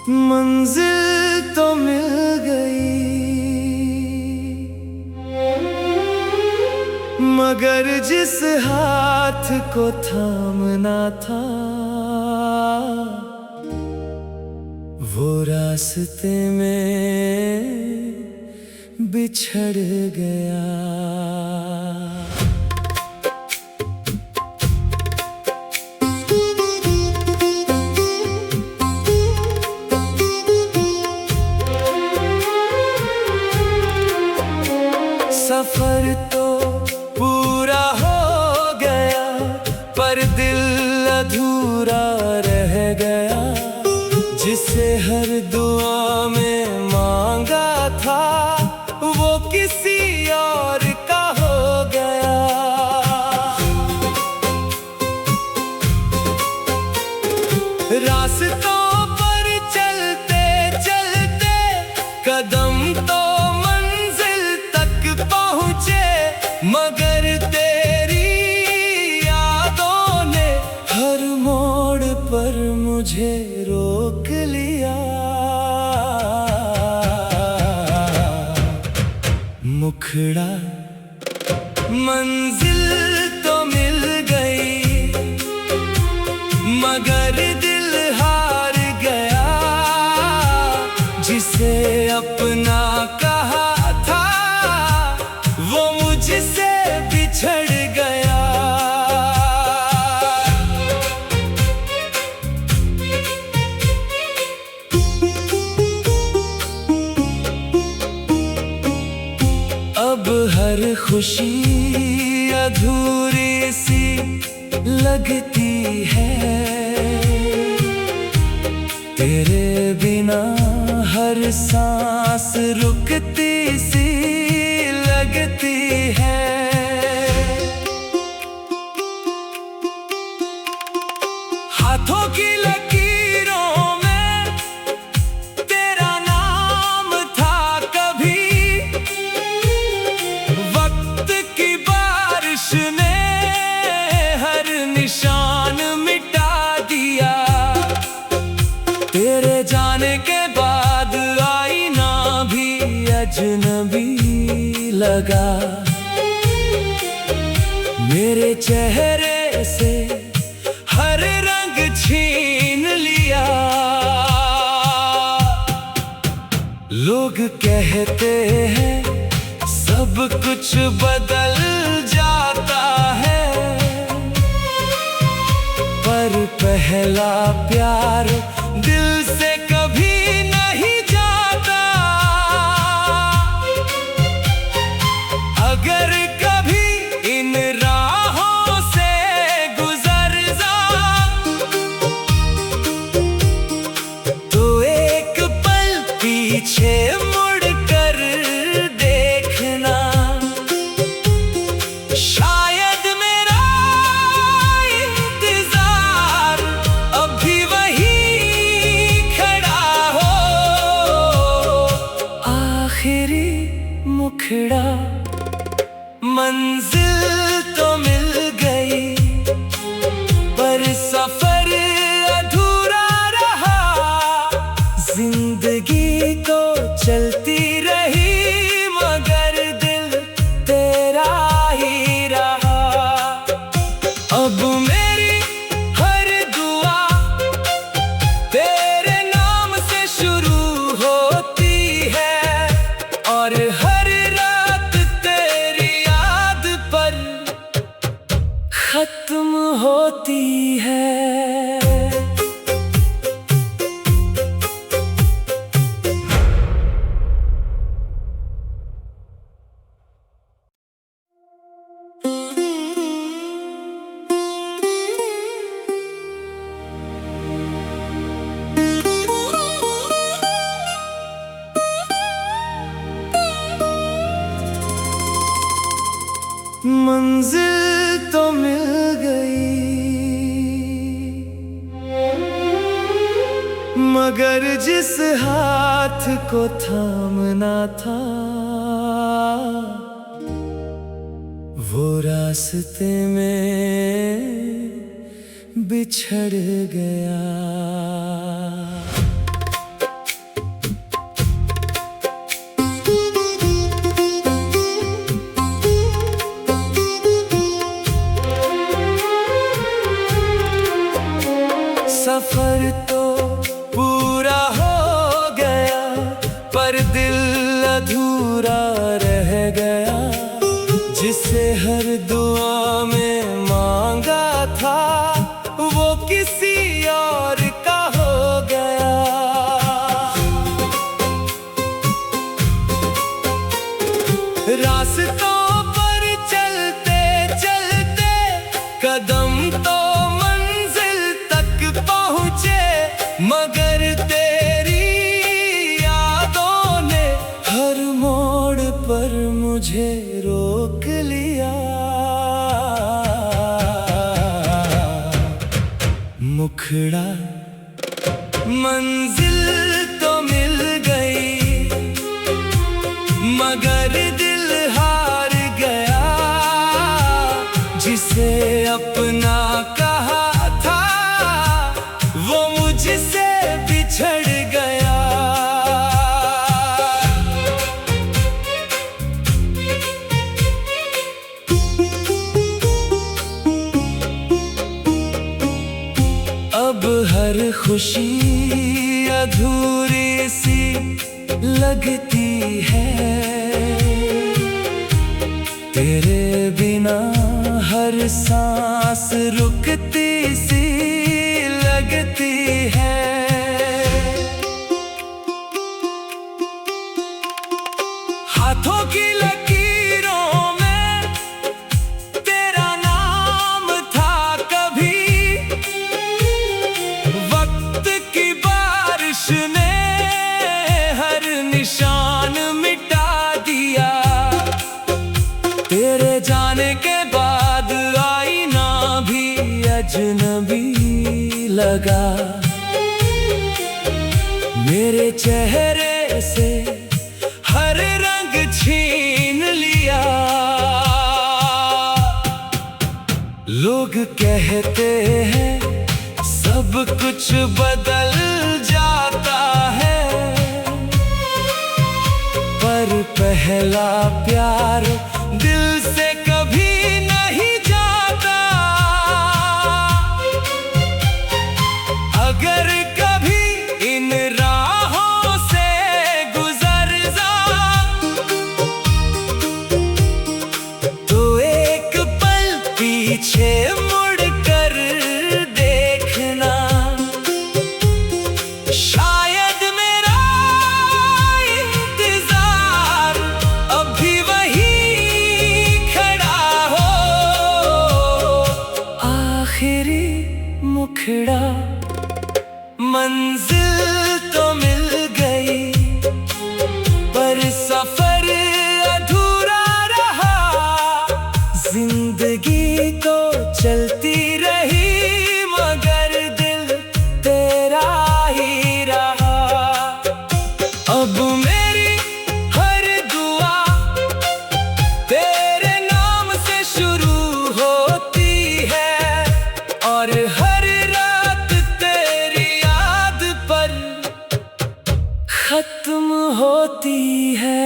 मंजिल तो मिल गई, मगर जिस हाथ को थामना था वो रास्ते में बिछड़ गया। सफर तो पूरा हो गया पर दिल अधूरा रह गया, जिसे हर दुआ में मांगा था वो किसी और का हो गया। रास्तों पर चलते चलते कदम तो मगर तेरी यादों ने हर मोड़ पर मुझे रोक लिया। मुखड़ा मंजिल तो मिल गई, मगर दिल हार गया, जिसे अपना कहा था वो मुझसे बिछड़ गया। अब हर खुशी अधूरी सी लगती है, तेरे बिना हर सांस रुकती सी लगती है। हाथों की लकीरों में तेरा नाम था कभी, वक्त की बारिश ने हर निशान मिटा दिया। तेरे जाने के बाद आईना भी अजनबी लगा, मेरे चेहरे से हर रंग छीन लिया। लोग कहते हैं सब कुछ बदल जाता है, पर पहला प्यार दिल से कभी नहीं जाता। अगर कभी इन राहों से गुजर जा तो एक पल पीछे मुड़ कर देखना, शायद मेरा इंतजार अभी वही खड़ा हो। आखिरी मुखड़ा मंजिल तो मिल गई, पर सफर अधूरा रहा। जिंदगी तो चलती रही मगर दिल तेरा ही रहा। अब मेरी हर दुआ तेरे नाम से शुरू होती है और हर खत्म होती है। मंजिल तो मिल गई, मगर जिस हाथ को थामना था वो रास्ते में बिछड़ गया। मगर तेरी यादों ने हर मोड़ पर मुझे रोक लिया। मुखड़ा मंजिल तो मिल गई मगर दिल हार गया। जिसे अपना कहा था वो मुझसे बिछड़ गया। अब हर खुशी अधूरी सी लगती है। तेरे बिना हर सांस रुकती सी लगती है। हाथों की लकीरों में तेरा नाम था कभी। वक्त की बारिश ने हर निशान मिटा दिया। तेरे जाने के बाद आईना भी अजनबी लगा। मेरे चेहरे से हर रंग छीन लिया। लोग कहते हैं सब कुछ बदल जाता है, पर पहला प्यार दिल से कभी नहीं जाता। अगर कभी इन राहों से गुजर जा तो एक पल पीछे मुड़ कर देखना। शायद मेरा इंतजार अभी वही खड़ा हो। आखिरी मुखड़ा मंजिल तो मिल गई पर सफर अधूरा रहा। जिंदगी तो चलती रही मगर दिल तेरा ही रहा। अब मेरी हर दुआ तेरे नाम से शुरू होती है और हर रात तेरी याद पर खत्म होती है।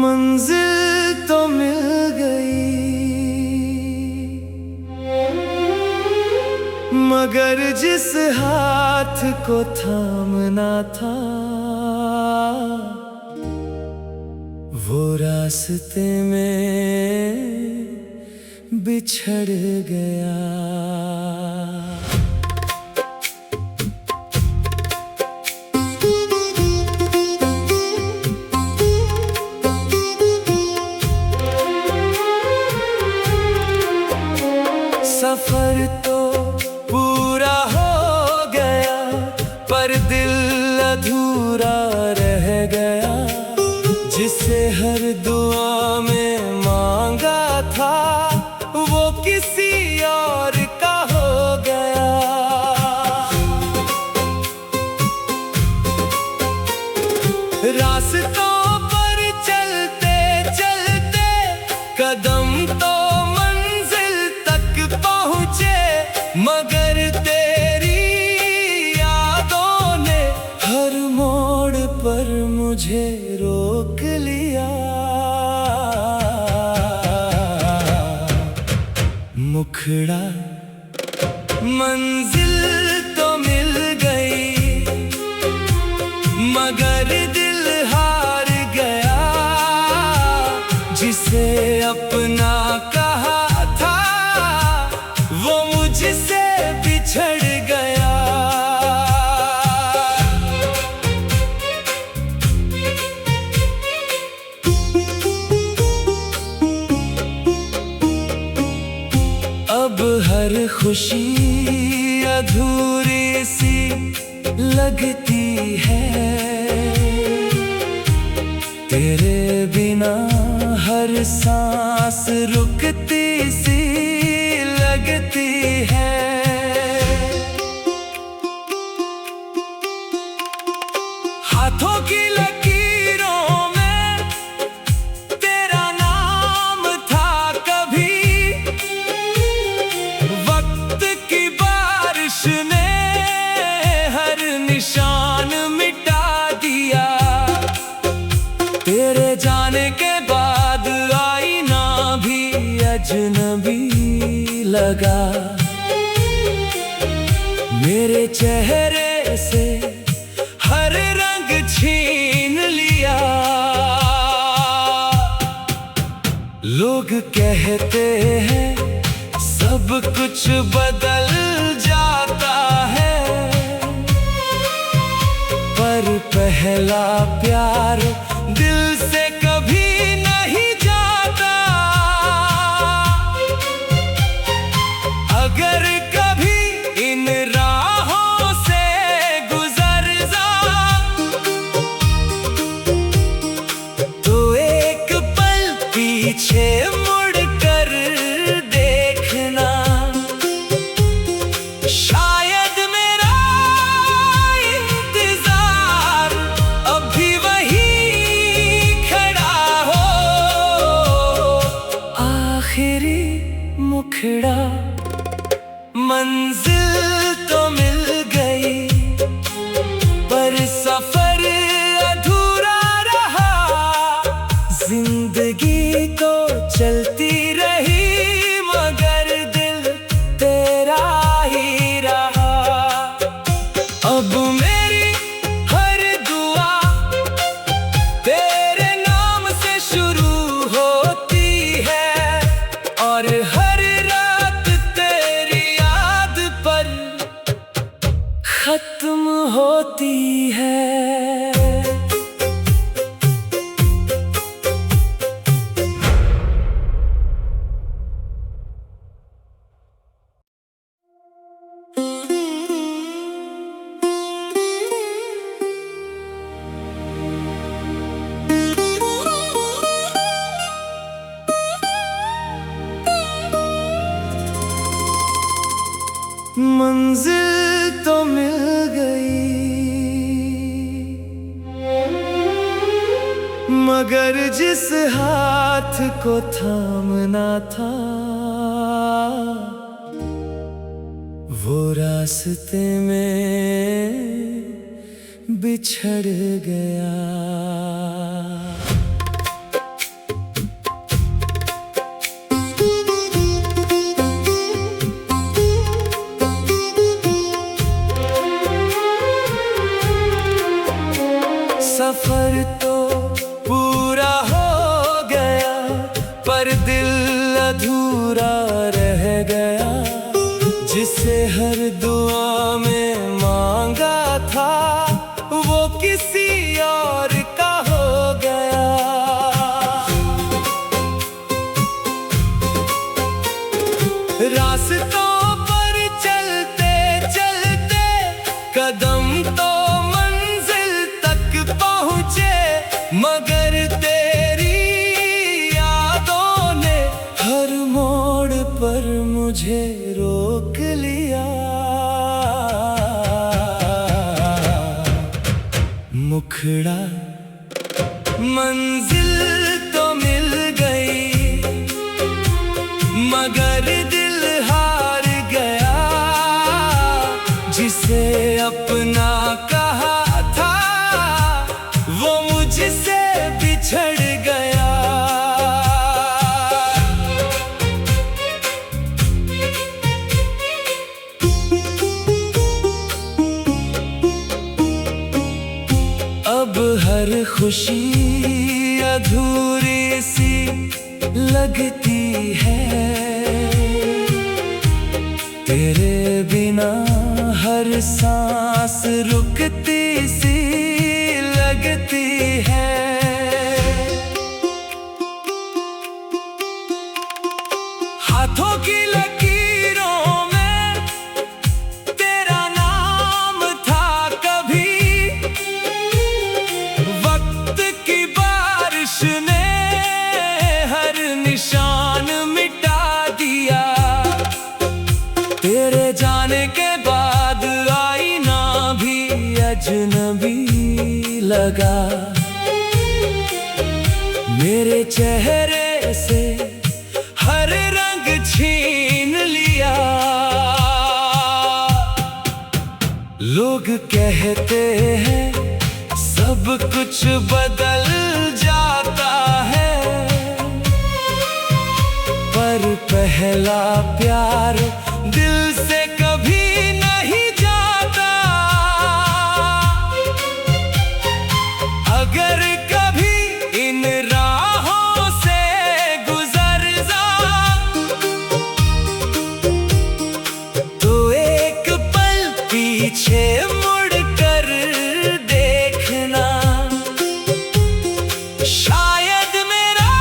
मंजिल तो मिल गई मगर जिस हाथ को थामना था वो रास्ते में बिछड़ गया। सफर तो पूरा हो गया पर दिल अधूरा रह गया। जिसे हर दुआ में मांगा था वो किसी और का हो गया। रास्तों पर चलते चलते कदम तो मगर तेरी यादों ने हर मोड़ पर मुझे रोक लिया। मुखड़ा मंजिल तो मिल गई मगर दिल हार गया। जिसे अपना कहा था वो मुझसे बिछड़ गया। अब हर खुशी अधूरी सी लगती है, तेरे बिना हर सांस रुकती सी लगती है। हाथों की लकीरों में तेरा नाम था कभी, वक्त की बारिश ने हर निशान मिटा दिया। तेरे जाने के बाद आईना भी अजनबी लगा, मेरे चेहरे से हर रंग छीन लिया। लोग कहते हैं सब कुछ बदल जाता है, पर पहला प्यार दिल से कभी नहीं जाता। अगर कभी इन राहों से गुजर जा तो एक पल पीछे मुड़ कर देखना, शायद मेरा इंतजार अभी वही खड़ा हो। आखिरी मुखड़ा मंजिल तो मिल गई, पर सफर अधूरा रहा। जिंदगी तो चलती रही मगर दिल तेरा ही रहा। अब मेरी हर दुआ तेरे नाम से शुरू होती है, और हर रात तेरी याद पर खत्म होती है। मंजिल तो मिल गई मगर जिस हाथ को थामना था वो रास्ते में बिछड़ गया। सफर तो पूरा हो गया पर दिल अधूरा रह गया, जिसे हर दुआ में मांगा था वो किसी और का हो गया। रास्तों पर चलते चलते कदम तो मगर तेरी यादों ने हर मोड़ पर मुझे रोक लिया। मुखड़ा मंजिल तो मिल गई मगर दिल हार गया, जिसे अपना कहा था वो मुझसे बिछड़ गया। अब हर खुशी अधूरी सी लगती है। तेरे बिना हर सांस रुकती सी लगती है। हाथों की लकीरों में तेरा नाम था कभी, वक्त की बारिश ने हर निशान मिटा दिया। तेरे जाने के बाद आईना भी अजनबी लगा। मेरे चेहरे से हर रंग छीन लिया। लोग कहते हैं सब कुछ बदल जाता है, पर पहला प्यार दिल से कभी नहीं जाता। अगर कभी इन राहों से गुजर जा तो एक पल पीछे मुड़ कर देखना। शायद मेरा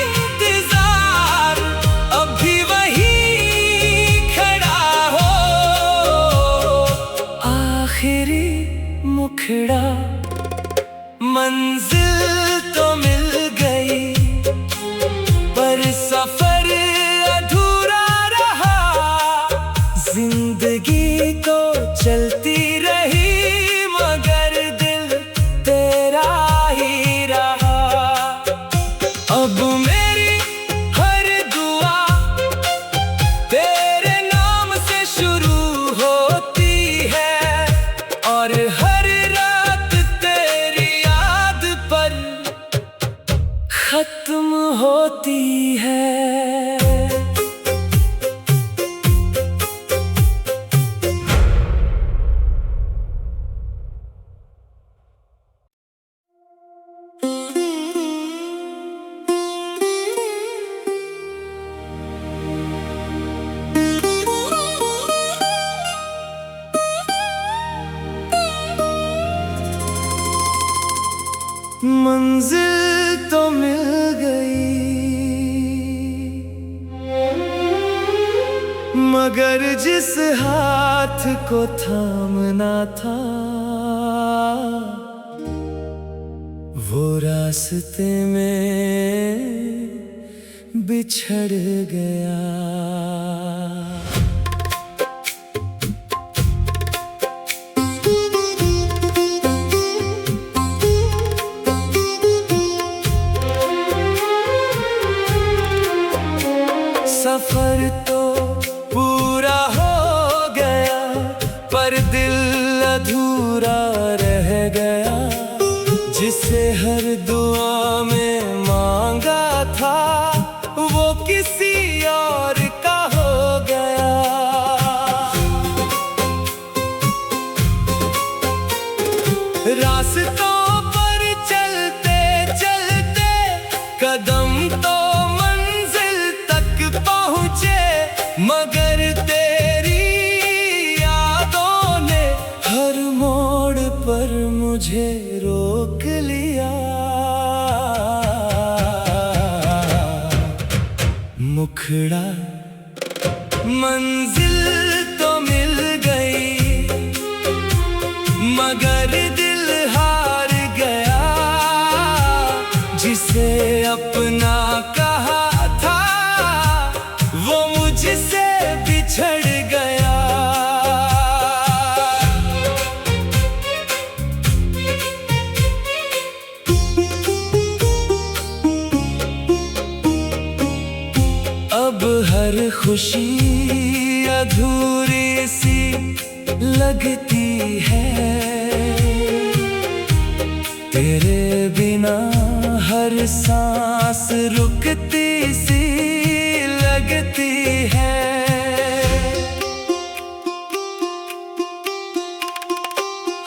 इंतजार अभी वही खड़ा हो। आखिरी मुखड़ा मंजिल तो मिल गई, पर सफर अधूरा रहा। जिंदगी तो चलती रही मगर दिल तेरा ही रहा। अब मेरी हर दुआ तेरे नाम से शुरू होती है, और हर रात तेरी याद पर खत्म होती है। मंजिल तो मिल गई, मगर जिस हाथ को थामना था वो रास्ते में बिछड़ गया। सफर तो पूरा हो गया, पर दिल अधूरा रह गया। जिसे हर दुआ में मांगा था वो किसी और का हो गया। रास्तों पर चलते चलते कदम तो मगर तेरी यादों ने हर मोड़ पर मुझे रोक लिया। मुखड़ा मंजिल तो मिल गई, मगर दिल हार गया। जिसे अपना कहा था वो मुझसे बिछड़ गया। अब हर खुशी अधूरी सी लगती है। तेरे बिना हर सांस रुकती सी लगती है।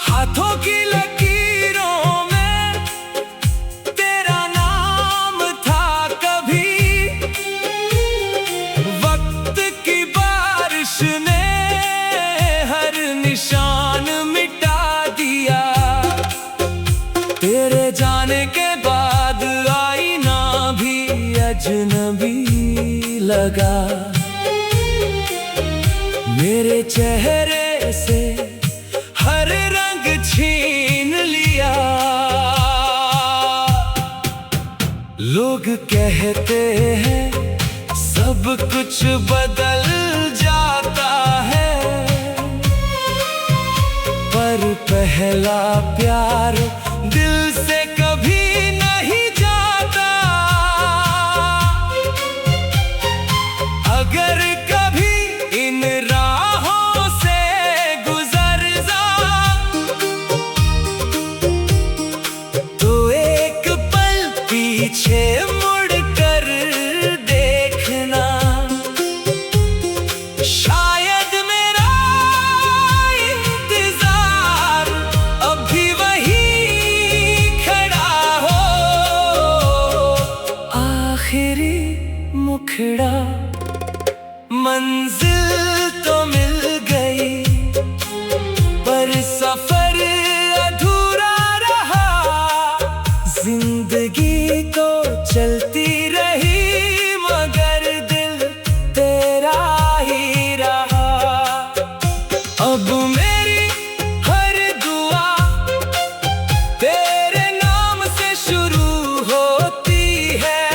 हाथों की लकीरों में तेरा नाम था कभी, लगा। मेरे चेहरे से हर रंग छीन लिया। लोग कहते हैं सब कुछ बदल जाता है, पर पहला प्यार दिल से कभी नहीं जाता। अगर कभी इन राहों से गुजर जा तो एक पल पीछे मुड़ कर देखना। शायद मेरा इंतजार अभी वही खड़ा हो। आखिरी मुखड़ा, मंजिल तो मिल गई पर सफर अधूरा रहा। जिंदगी तो चलती रही मगर दिल तेरा ही रहा। अब मेरी हर दुआ तेरे नाम से शुरू होती है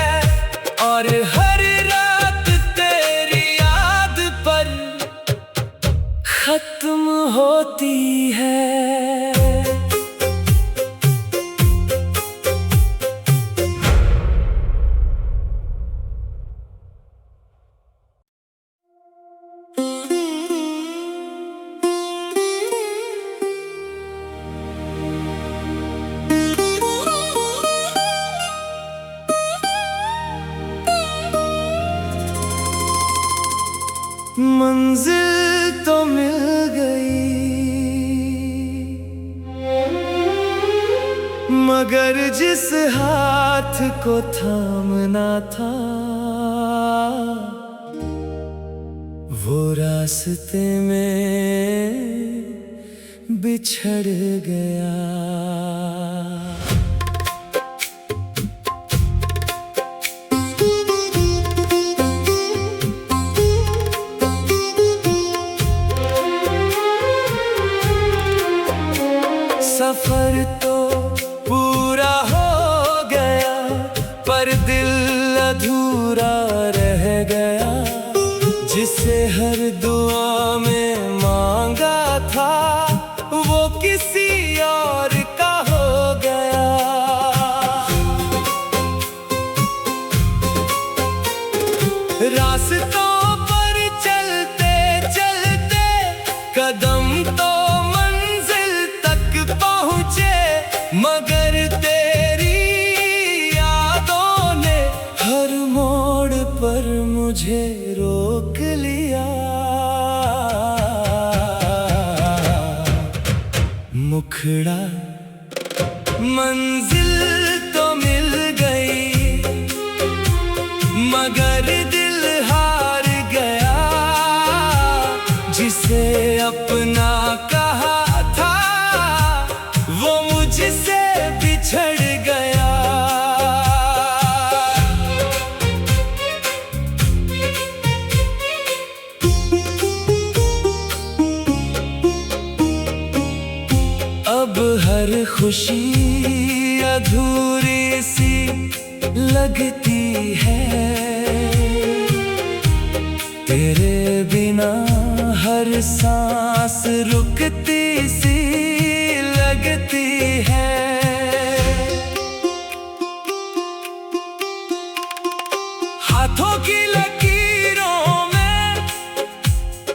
और हर रात तेरी याद पर खत्म होती है। मंजिल तो मिल गई मगर जिस हाथ को थामना था वो रास्ते में बिछड़ गया। सफर तो पूरा हो गया पर दिल अधूरा रह गया। जिसे हर दुआ में मांगा था वो किसी और का हो गया। रास्तों पर चलते चलते कदम तो मगर तेरी यादों ने हर मोड़ पर मुझे रोक लिया। मुखड़ा, मंजिल तो मिल गई मगर दिल हार गया। जिसे अपना कहा था वो मुझसे बिछड़ गया। अब हर खुशी अधूरी सी लगती है। तेरे बिना हर सांस रुकती सी लगती है। हाथों की लकीरों में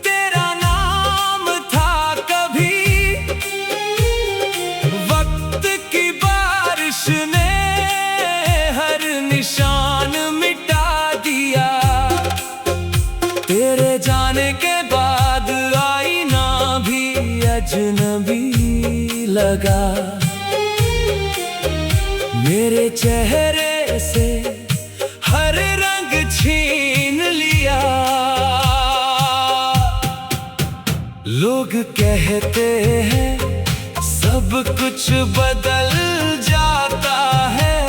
तेरा नाम था कभी। वक्त की बारिश ने हर निशान मिटा दिया। तेरे जाने के बाद आईना भी अजनबी लगा। मेरे चेहरे से हर रंग छीन लिया। लोग कहते हैं सब कुछ बदल जाता है,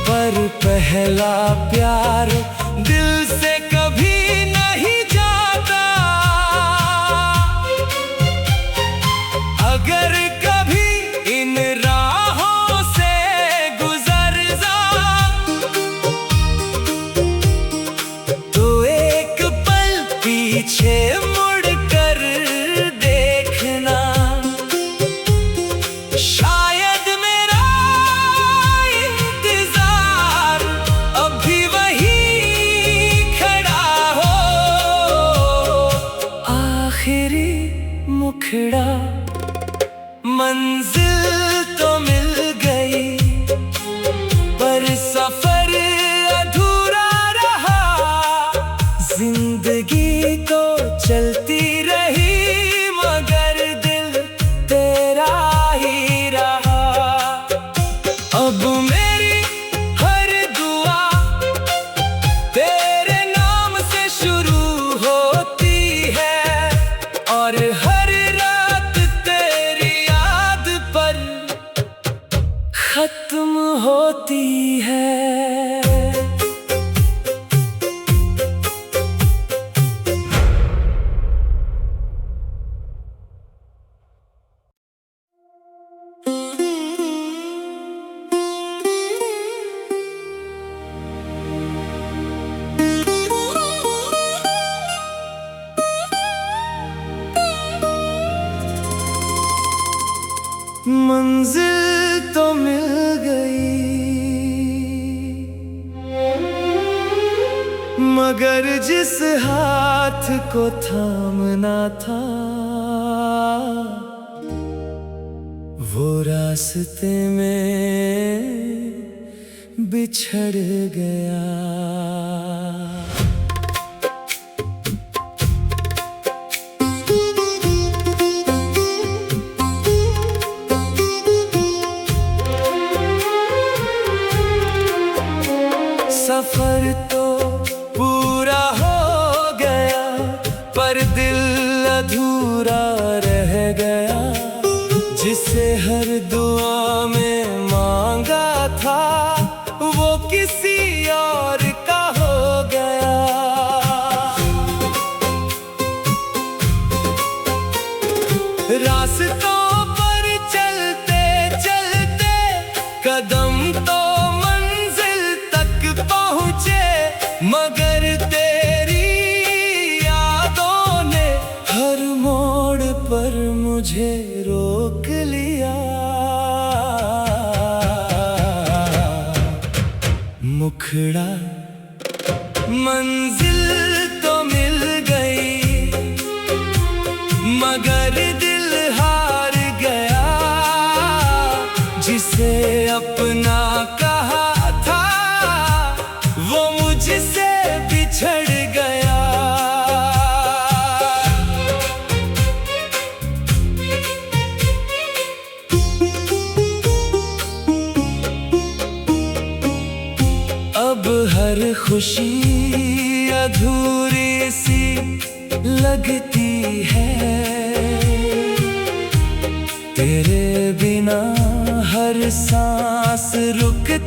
पर पहला प्यार दिल से कभी नहीं जाता। अगर कभी इन राहों से गुजर जा तो एक पल पीछे मुड़ कर देखना। शायद मेरा इंतजार अभी वही खड़ा हो। आखिरी मुखड़ा मंजिल तो मिल गई पर सफर अधूरा रहा। जिंदगी तो चलती रही मगर दिल तेरा ही रहा। अब मेरी हर दुआ तेरे नाम से शुरू होती है और हर रात तेरी याद पर खत्म होती है। मंजिल तो मिल गई मगर जिस हाथ को थामना था वो रास्ते में बिछड़ गया। सफर तो पूरा हो गया पर दिल अधूरा रह गया। जिसे हर दुआ में मांगा था वो किसी और का हो गया। रास्तों पर चलते चलते कदम तो मगर तेरी यादों ने हर मोड़ पर मुझे रोक लिया। मुखड़ा मंजिल तो मिल गई मगर दिल हार गया। जिसे अपना कहा था वो मुझसे बिछड़ गया। अब हर खुशी अधूरी सी लगती है। तेरे बिना हर सांस रुकती